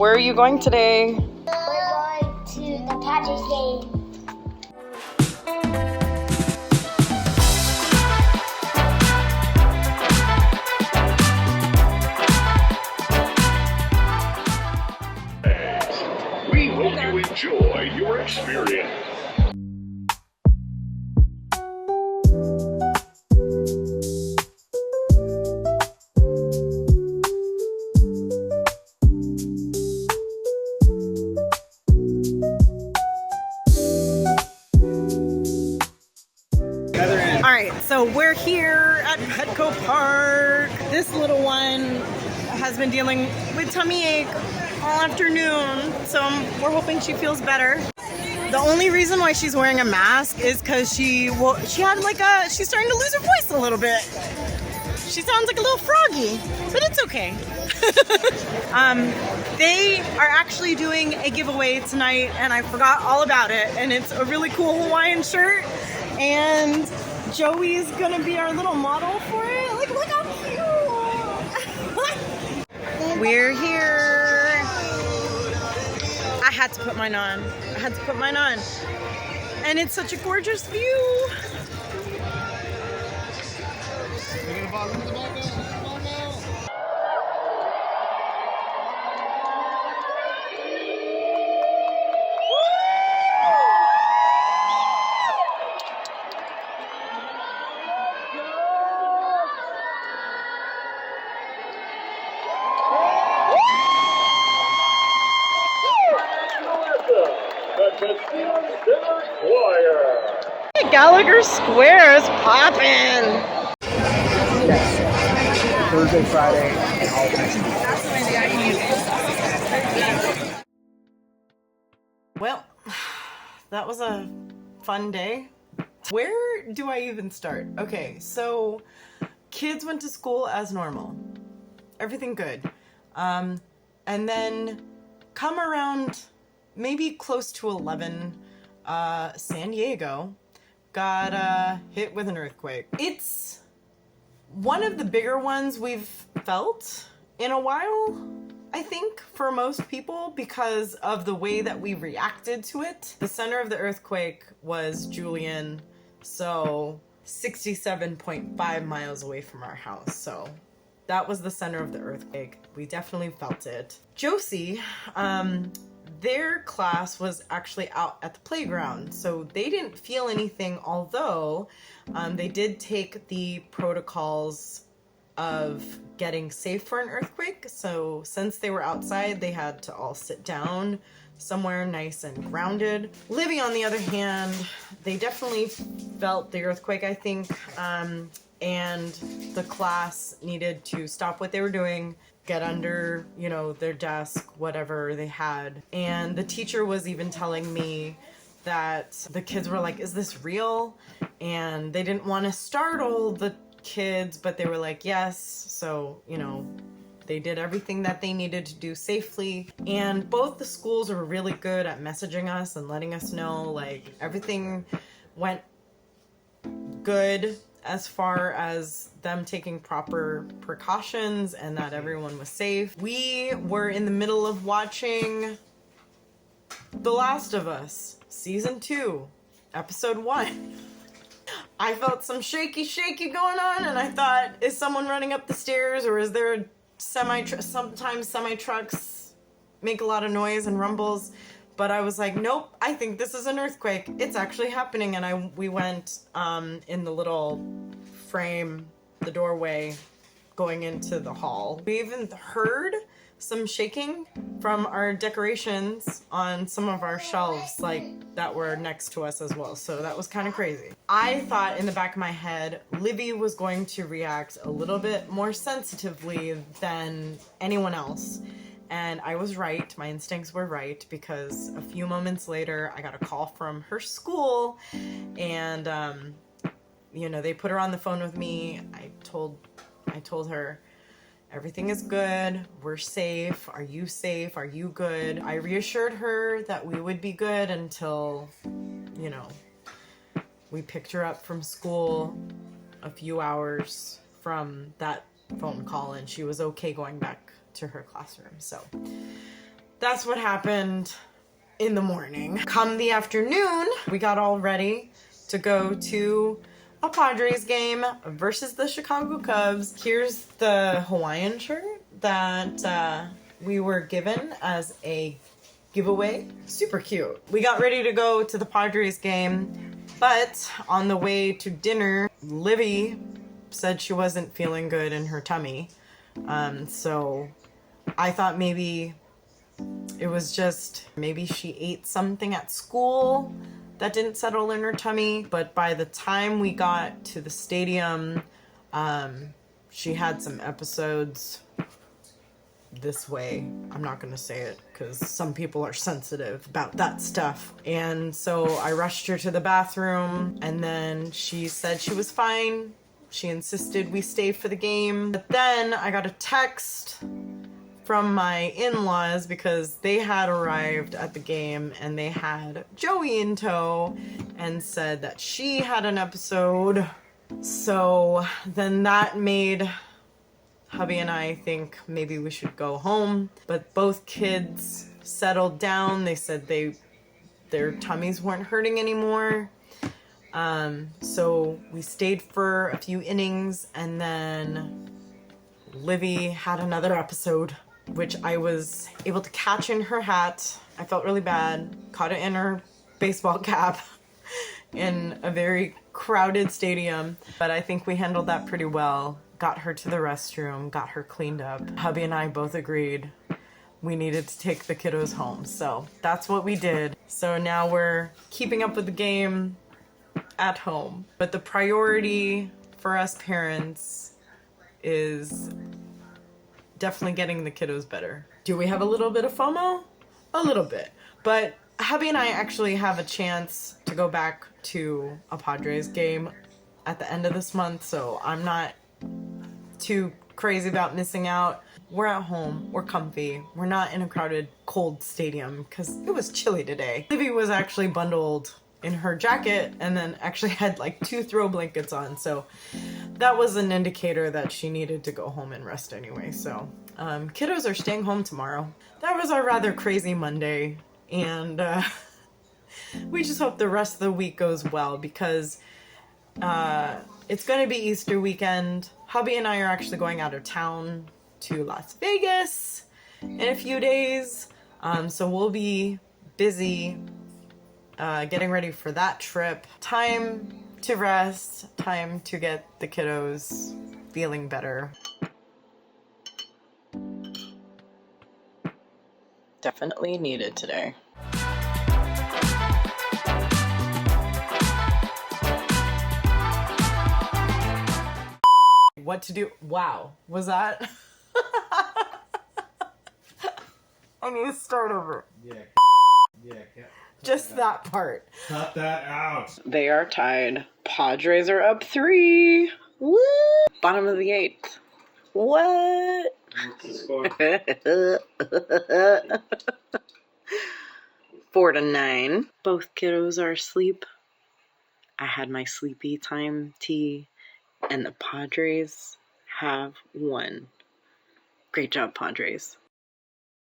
Where are you going today? We're going to the Padres game. We hope you enjoy your experience. Alright, so we're here at Petco Park. This little one has been dealing with tummy ache all afternoon, so we're hoping she feels better. The only reason why she's wearing a mask is because she's starting to lose her voice a little bit. She sounds like a little froggy, but it's okay. They are actually doing a giveaway tonight, and I forgot all about it, and it's a really cool Hawaiian shirt, and Joey's gonna be our little model for it. Like, look how cute! We're here. I had to put mine on. And it's such a gorgeous view. Gallagher Square is poppin'. Yes. Thursday, Friday, and all next week. Well, that was a fun day. Where do I even start? Okay, so kids went to school as normal. Everything good. And then come around maybe close to 11, San Diego got hit with an earthquake. It's one of the bigger ones we've felt in a while, I think, for most people, because of the way that we reacted to it. The center of the earthquake was Julian, so 67.5 miles away from our house. So that was the center of the earthquake. We definitely felt it. Josie, their class was actually out at the playground, so they didn't feel anything, although they did take the protocols of getting safe for an earthquake. So since they were outside, they had to all sit down somewhere nice and grounded. Livy, on the other hand, they definitely felt the earthquake, I think, and the class needed to stop what they were doing, get under, you know, their desk, whatever they had. And the teacher was even telling me that the kids were like, is this real? And they didn't want to startle the kids, but they were like, yes. So, you know, they did everything that they needed to do safely. And both the schools were really good at messaging us and letting us know, like, everything went good as far as them taking proper precautions and that everyone was safe. We were in the middle of watching The Last of Us, Season 2, Episode 1. I felt some shaky going on, and I thought, is someone running up the stairs, or is there a sometimes semi-trucks make a lot of noise and rumbles? But I was like, nope, I think this is an earthquake. It's actually happening. And we went in the little frame, the doorway going into the hall. We even heard some shaking from our decorations on some of our shelves, like, that were next to us as well. So that was kind of crazy. I thought in the back of my head, Livy was going to react a little bit more sensitively than anyone else. And I was right. My instincts were right, because a few moments later, I got a call from her school, and, you know, they put her on the phone with me. I told her, everything is good. We're safe. Are you safe? Are you good? I reassured her that we would be good until, you know, we picked her up from school a few hours from that phone call, and she was okay going back to her classroom. So that's what happened in the morning. Come the afternoon, we got all ready to go to a Padres game versus the Chicago Cubs. Here's the Hawaiian shirt that we were given as a giveaway. Super cute. We got ready to go to the Padres game, but on the way to dinner, Livy said she wasn't feeling good in her tummy. So I thought maybe it was just, maybe she ate something at school that didn't settle in her tummy. But by the time we got to the stadium, she had some episodes this way. I'm not gonna say it because some people are sensitive about that stuff. And so I rushed her to the bathroom, and then she said she was fine. She insisted we stay for the game. But then I got a text from my in-laws because they had arrived at the game and they had Joey in tow and said that she had an episode. So then that made hubby and I think maybe we should go home. But both kids settled down. They said their tummies weren't hurting anymore. So we stayed for a few innings, and then Livy had another episode, which I was able to catch in her hat. I felt really bad. Caught it in her baseball cap in a very crowded stadium. But I think we handled that pretty well. Got her to the restroom, got her cleaned up. Hubby and I both agreed we needed to take the kiddos home. So that's what we did. So now we're keeping up with the game at home. But the priority for us parents is definitely getting the kiddos better. Do we have a little bit of FOMO? A little bit. But hubby and I actually have a chance to go back to a Padres game at the end of this month, so I'm not too crazy about missing out. We're at home, we're comfy, we're not in a crowded, cold stadium because it was chilly today. Livy was actually bundled in her jacket and then actually had like 2 throw blankets on, so that was an indicator that she needed to go home and rest anyway. So kiddos are staying home tomorrow. That was our rather crazy Monday, and we just hope the rest of the week goes well because it's going to be Easter weekend. Hubby and I are actually going out of town to Las Vegas in a few days, so we'll be busy getting ready for that trip. Time to rest, time to get the kiddos feeling better. Definitely needed today. What to do? Wow, was that? I need to start over. Yeah. Just that part. Cut that out. They are tied. Padres are up 3. Woo! Bottom of the 8th. What? What's the score? 4-9. Both kiddos are asleep. I had my sleepy time tea, and the Padres have won. Great job, Padres.